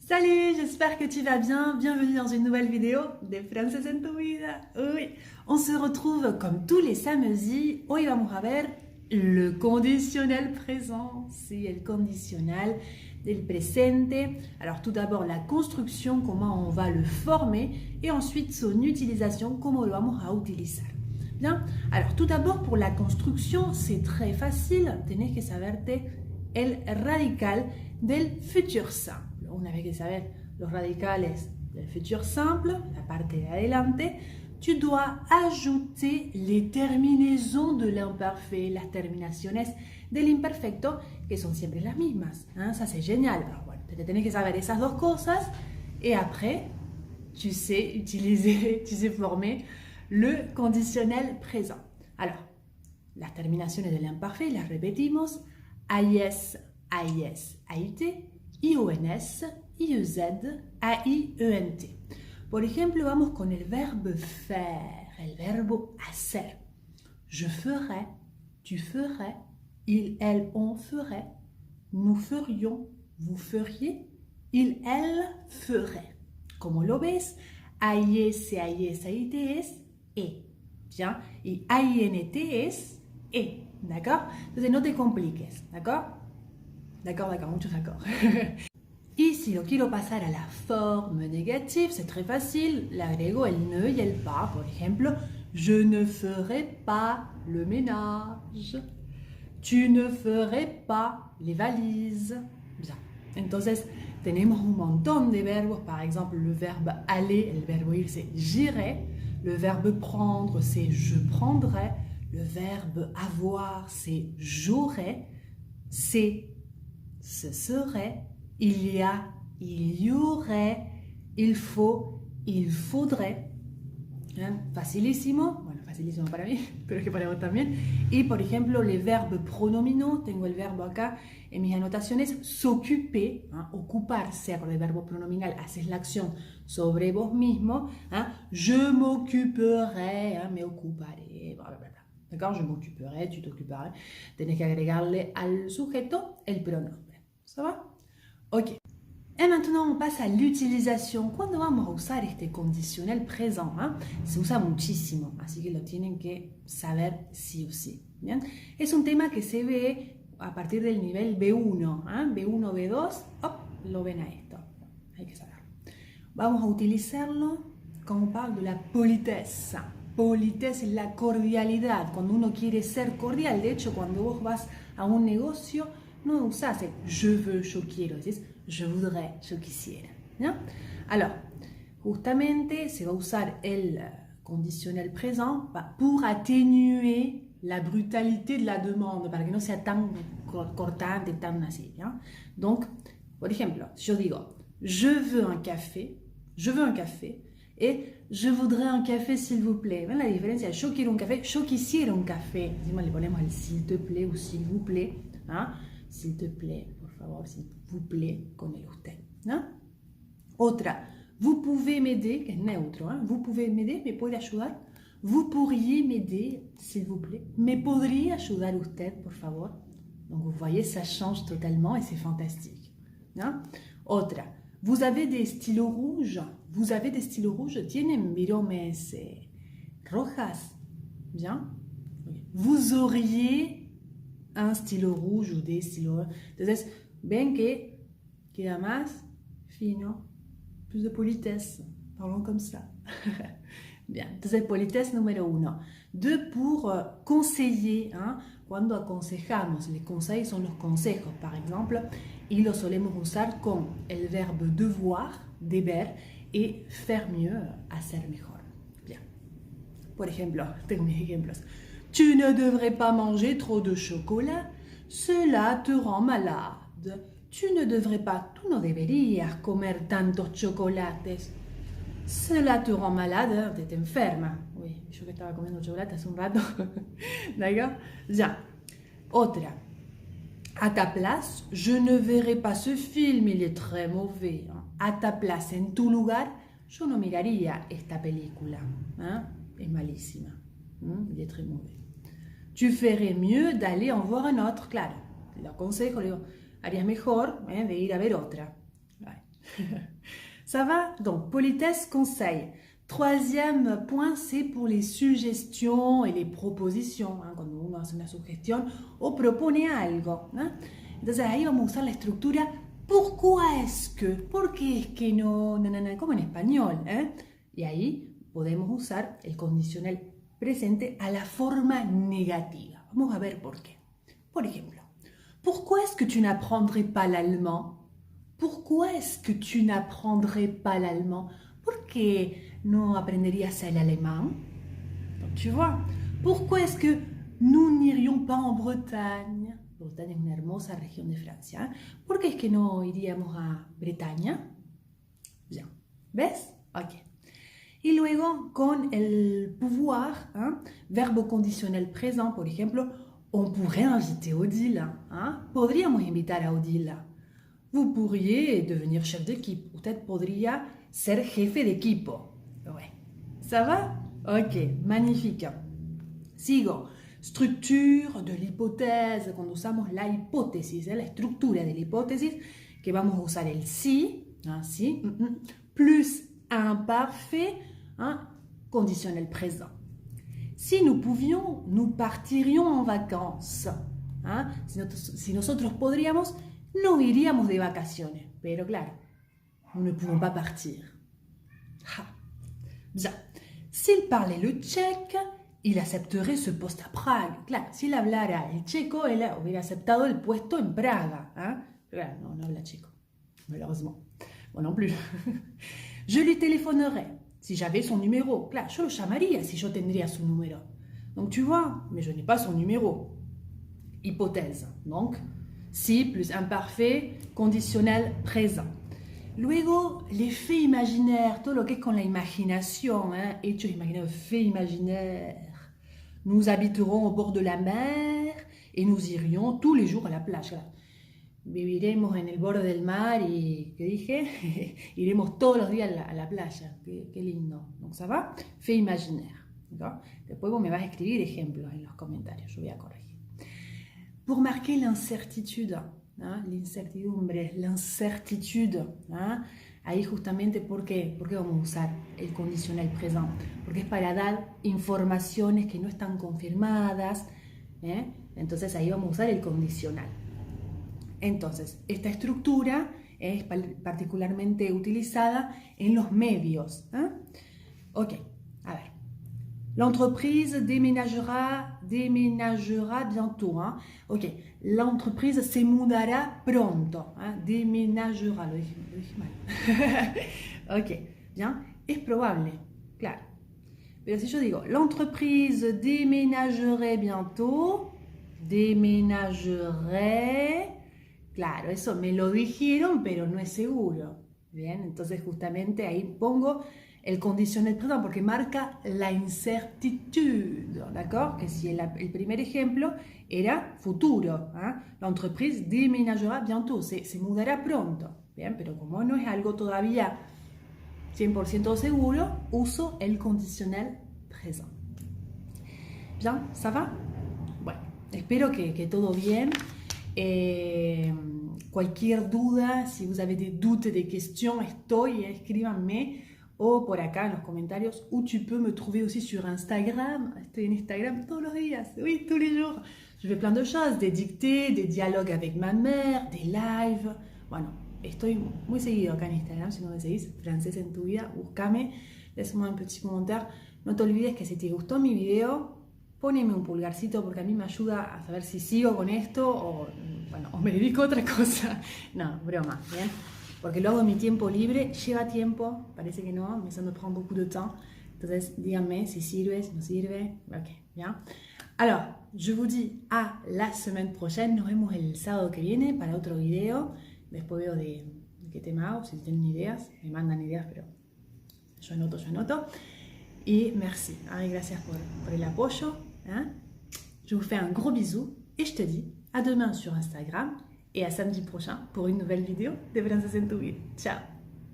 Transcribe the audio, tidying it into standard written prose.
Salut, j'espère que tu vas bien. Bienvenue dans une nouvelle vidéo de Francés en tu vida. Oui, on se retrouve comme tous les samedis. Hoy vamos a ver le conditionnel présent. Sí, el condicional del presente. Alors tout d'abord la construction, comment on va le former, et ensuite son utilisation, comment lo vamos a utilizar. Bien, alors tout d'abord pour la construction, c'est très facile. Tenés que saberte el radical del futur simple. Una vez que sabes los radicales del futur simple, la parte de adelante, tu dois ajouter les terminaisons de l'imparfait, las terminaciones del imperfecto, que son siempre las mismas. ¿Eh? Ça c'est génial. Alors, bueno, te tenés que saber esas dos cosas et après, tu sais utiliser, tu sais former le conditionnel présent. Alors, las terminaciones del imparfait, las repetimos. AIS, AIS, AIT, IONS, IEZ, AIENT. Por ejemplo, vamos con el verbe faire, el verbo hacer. Je ferai, tu ferais, il, elle, on ferait, nous ferions, vous feriez, il, elle ferait. Como lo ves, AIS, AIS, AIT es E. Bien, y AINT es E. D'accord? Entonces no te compliques, d'accord? D'accord, muchos d'accord. Y si lo quiero pasar a la forme négative, c'est très facile. Le agrego el ne y el pas. Por ejemplo, je ne ferai pas le ménage. Tu ne ferais pas les valises. Bien. Entonces, tenemos un montón de verbos. Par exemple, le verbe aller, el verbo ir, c'est j'irai. Le verbe prendre, c'est je prendrai. Le verbe avoir, c'est j'aurais. C'est ce serait. Il y a, il y aurait. Il faut, il faudrait. ¿Eh? Facilísimo. Bueno, facilísimo para mí, pero que para vos también. Y por ejemplo, les verbes pronominaux. Tengo el verbo acá en mis anotaciones. S'occuper, ¿eh? Ocuparse, con el verbo pronominal, haces la acción sobre vos mismo. ¿Eh? Je m'occuperai, ¿eh? Me ocuparé, bla, bla, bla. D'accord? Je m'occuperai, tu t'occuperas. Tenés que agregarle al sujeto el pronombre. ¿Ça va? Ok. Et maintenant, on passe à l'utilisation. Cuando vamos a usar este condicional présent, ¿eh? Se usa muchísimo, así que lo tienen que saber sí o sí. ¿Bien? Es un tema que se ve a partir del nivel B1, ¿eh? B1, B2, hop, lo ven a esto. Hay que saberlo. Vamos a utilizarlo como parle de la politesse. Politesse es la cordialidad, cuando uno quiere ser cordial. De hecho, cuando vos vas a un negocio, no usás el je veux, yo quiero, decís je voudrais, yo quisiera. ¿No? Alors, justamente se va a usar el conditionnel présent pour atténuer la brutalité de la demande, para que no sea tan cortante, tan así. ¿No? Donc, por ejemplo, si yo digo je veux un café, et je voudrais un café s'il vous plaît. ¿Ven la diferencia? Yo quiero un café, yo quisiera un café. Encima le ponemos el s'il te plaît ou s'il vous plaît. ¿Ah? S'il te plaît, por favor, s'il vous plaît, con el usted. ¿No? Otra, vous pouvez m'aider, que es neutro. ¿Eh? Vous pouvez m'aider, me puede ayudar. Vous pourriez m'aider, s'il vous plaît. Me podría ayudar usted, por favor. Donc vous voyez, ça change totalement et c'est fantastique. ¿No? Otra, vous avez des stylos rouges. Vous avez des stylos rouges. Tienen viromes rojas. Bien. Vous auriez un stylo rouge ou des stylos. Entonces, ven que queda más fino, plus de politesse. Parlons comme ça. Bien. Entonces, politesse número 1. 2, pour conseiller. ¿Eh? Cuando aconsejamos, les conseils son los consejos, par exemple, y los solemos usar con el verbe devoir, deber, et faire mieux, hacer mejor. Bien. Por ejemplo, tengo mis ejemplos. Tu ne devrais pas manger trop de chocolat, cela te rend malade. Tu ne devrais pas, tú no deberías comer tantos chocolates. Cela te rend malade, te enferma. Oui, yo que estaba comiendo chocolate hace un rato. D'accord? Bien. Otra. À ta place, je ne verrai pas ce film, il est très mauvais. À ta place, en tu lugar, yo no miraría esta película. ¿Eh? Es malísima. Il est très mauvais. Tu ferais mieux d'aller en voir un autre. Claro, te lo aconsejo, le digo, harías mejor de ir a ver otra. Ça va? Donc, politesse, conseil. Troisième point, c'est pour les suggestions et les propositions. Quand uno hace una sugestión o propone algo. Entonces ahí vamos a usar la estructura pourquoi est-ce que, por qué es que no, como en español. Y ahí podemos usar el condicional presente a la forma negativa. Vamos a ver por qué. Por ejemplo, pourquoi est-ce que tu n'apprendrais pas l'allemand? Pourquoi est-ce que tu n'apprendrais pas l'allemand? ¿Por qué no aprenderías el alemán? Donc, tu vois, pourquoi est-ce que nous n'irions pas en Bretagne? Bretagne es una hermosa región de Francia. ¿Por qué es que no iríamos a Bretaña? Bien. ¿Ves? Ok. Y luego, con el pouvoir, verbo condicional présent, por ejemplo, on pourrait inviter Odile. Podríamos invitar a Odile. Vous pourriez devenir chef d'équipe. Usted podría ser jefe de equipo. Ouais. Ça va? Ok, magnifique. Sigo. Structure de l'hypothèse. Cuando usamos la hipótesis, la estructura de la hipótesis, que vamos a usar el sí, sí, plus imparfait, conditionnel présent. Si nous pouvions, nous partirions en vacances. Si nosotros podríamos, nos iríamos de vacaciones. Pero claro, nous ne pouvons pas partir. Bien. S'il parlait le tchèque, il accepterait ce poste à Prague. Claro, s'il hablara el checo, él hubiera aceptado el puesto en Praga. Claro, no habla checo, malheureusement. Moi non plus. Je lui téléphonerais si j'avais son numéro. Claro, yo lo llamaría si yo tendría su número. Donc tu vois, mais je n'ai pas son numéro. Hypothèse. Donc, si plus imparfait, conditionnel présent. Luego, les faits imaginaires, todo lo que es con la imaginación, hechos imaginaires, faits imaginaires. Nous habiterons au bord de la mer et nous irions tous les jours à la plage. Viviremos en el borde del mar y, ¿qué dije? Iremos todos los días a la playa. Qué lindo. Donc, ça va? Fait imaginaire. Después vos me vas a escribir ejemplos en los comentarios. Yo voy a corregir. Pour marquer l'incertitude, l'incertidumbre, l'incertitude, ahí justamente, ¿por qué vamos a usar el condicional présent? Porque es para dar informaciones que no están confirmadas, entonces ahí vamos a usar el condicional. Entonces, esta estructura es particularmente utilizada en los medios. Ok, a ver. L'entreprise déménagera bientôt. Ok, l'entreprise se mudará pronto. Déménagera, lo dije mal. Ok, bien, es probable, claro. Pero si yo digo, l'entreprise déménagerait bientôt, déménagerait, claro, eso me lo dijeron, pero no es seguro. Bien, entonces justamente ahí pongo el condicional présent porque marca la incertitude, ¿d'accord? Que si el primer ejemplo era futuro, l'entreprise déménagera bientôt, se mudará pronto, bien, pero como no es algo todavía 100% seguro, uso el condicional présent. Bien, ¿ça va? Bueno, espero que todo bien. Cualquier duda, si vous avez des doutes, des questions, escríbanme o por acá en los comentarios, ou tu peux me trouver aussi sur Instagram. Estoy en Instagram todos los días, oui, tous les jours. Je fais plein de choses, des dictées, des dialogues avec ma mère, des lives. Bueno, estoy muy seguido acá en Instagram, si no me seguís, Francés en tu vida, búscame, laisse-moi un petit commentaire. No te olvides que si te gustó mi video, poneme un pulgarcito porque a mí me ayuda a saber si sigo con esto o me dedico a otra cosa. No, broma, ¿bien? Porque lo hago en mi tiempo libre, lleva tiempo, parece que no, mais ça me prend beaucoup de temps. Entonces, díganme si sirve, si no sirve. Ok, bien. Alors, je vous dis a la semaine prochaine. Nos vemos el sábado que viene para otro video. Después veo de qué tema hago, si tienen ideas, me mandan ideas, pero yo anoto. Et merci, et gracias por el apoyo. Je vous fais un gros bisou et je te dis à demain sur Instagram et à samedi prochain pour une nouvelle vidéo de Francés en tu vida. Ciao.